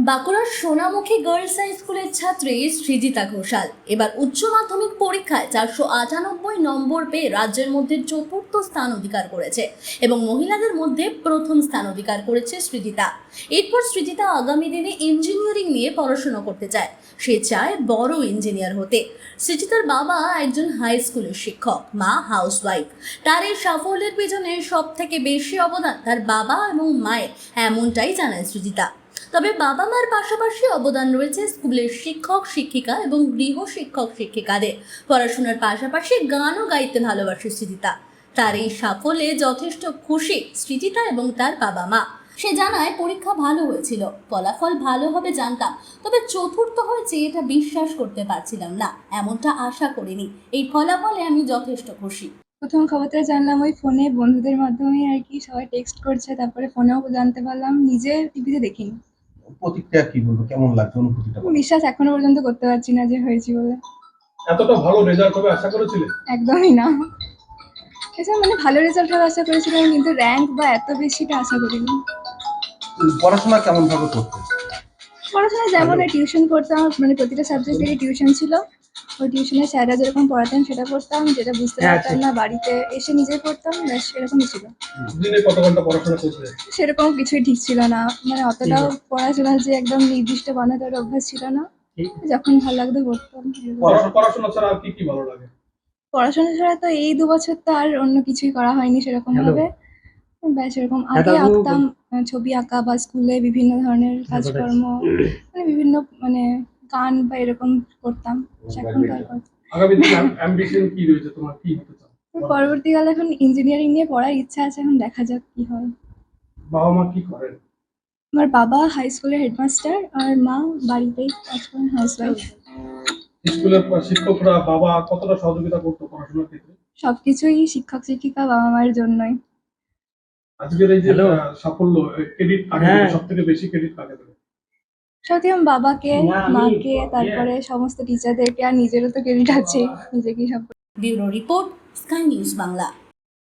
বাঁকুড়ার Sonamukhi girls high স্কুলের ছাত্রী সৃজিতা ঘোষাল এবার উচ্চ মাধ্যমিক পরীক্ষায় 498 নম্বর পেয়ে রাজ্যের মধ্যে চতুর্থ স্থান অধিকার করেছে এবং মহিলাদের মধ্যে প্রথম স্থান অধিকার করেছে সৃজিতা। এরপর সৃজিতা আগামী দিনে ইঞ্জিনিয়ারিং নিয়ে পড়াশোনা করতে চায়। সে চায় বড় ইঞ্জিনিয়ার হতে। সৃজিতার বাবা একজন হাই স্কুলের শিক্ষক, মা হাউসওয়াইফ। তার এই সাফল্যের পেছনে সব থেকে বেশি অবদান তার বাবা এবং মায়ের, এমনটাই জানায় সৃজিতা। তবে বাবা মার পাশাপাশি অবদান রয়েছে স্কুলের শিক্ষক শিক্ষিকা এবং গৃহ শিক্ষক শিক্ষিকাদের। পড়াশোনার পাশাপাশি গানও গাইতে ভালোবাসে সৃজিতা। তার এই সাফল্যে যথেষ্ট খুশি সৃজিতা এবং তার বাবা মা। সে জানায়, পরীক্ষা ভালো হয়েছিল, ফলাফল ভালো হবে জানতাম, তবে চতুর্থ হয়েছে এটা বিশ্বাস করতে পারছিলাম না, এমনটা আশা করিনি। এই ফলাফলে আমি যথেষ্ট খুশি। প্রথম খবরটা জানলাম ওই ফোনে বন্ধুদের মাধ্যমে আর কি, সবাই টেক্সট করছে, তারপরে ফোনেও জানতে পারলাম, নিজে টিভিতে দেখিনি। প্রতিক্রিয়া কি বলবো, কেমন লাগছে অনুভূতিটা? বিশ্বাস এখনো পর্যন্ত করতে পারছি না যে হয়েছি বলে। এতটা ভালো রেজাল্ট হবে আশা করেছিলে? একদমই না। এছাড়া ভালো রেজাল্ট হবে আশা করেছিলাম, কিন্তু র্যাঙ্ক বা এত বেশিটা আশা করিনি। পড়াশোনা কেমন ভাবে করতে? পড়াশোনা যেমন টিউশন পড়তাম, প্রতিটা সাবজেক্টেরই টিউশন ছিল। ওই টিউশনের স্যাররা যেরকম পড়াতেন সেটা পড়তাম, যেটা বুঝতে পারতাম না বাড়িতে এসে নিজেই পড়তাম, ব্যাস এরকমই ছিল। দিনে কত ঘন্টা পড়াশোনা করতে? সেরকম কিছুই ঠিক ছিল না, অতটাও পড়াশোনা যে একদম নির্দিষ্ট বানানোর অভ্যাস ছিল না, যখন ভালো লাগতো পড়তাম। পড়াশোনা ছাড়া আর কি কি ভালো লাগে? পড়াশোনা ছাড়া তো এই 2 বছর তো আর অন্য কিছুই করা হয়নি সেরকম ভাবে। ব্যাস এরকম আগে আঁকতাম, ছবি আঁকা বা স্কুলে বিভিন্ন ধরনের কাজকর্ম, বিভিন্ন গান বা এরকম করতাম। এখন তো আর করতাম। আগামী দিনে অ্যাম্বিশন কি রয়েছে তোমার, কি হতে চাও? পরবর্তীকালে এখন ইঞ্জিনিয়ারিং নিয়ে পড়ার ইচ্ছা আছে, এখন দেখা যাক কি হয়। বাবা মা কি করেন? আমার বাবা হাই স্কুলের হেডমাস্টার আর মা বাড়িতেই কাজ করেন, হাউসওয়াইফ। স্কুলের শিক্ষকরা বাবা কতটা সহযোগিতা করতো পড়াশোনার ক্ষেত্রে? সবকিছুই শিক্ষক শিক্ষিকা বাবা মায়ের জন্যই। আজকের এই যে সাফল্য, ক্রেডিট কাকে দেবে? সবথেকে বেশি ক্রেডিট কাকে দেবে? সত্যি আমি বাবাকে, মাকে, তারপরে সমস্ত টিচারদেরকে, আর নিজেরও তো ক্রেডিট আছে, নিজেকেই সব। Bureau report, sky news Bangla.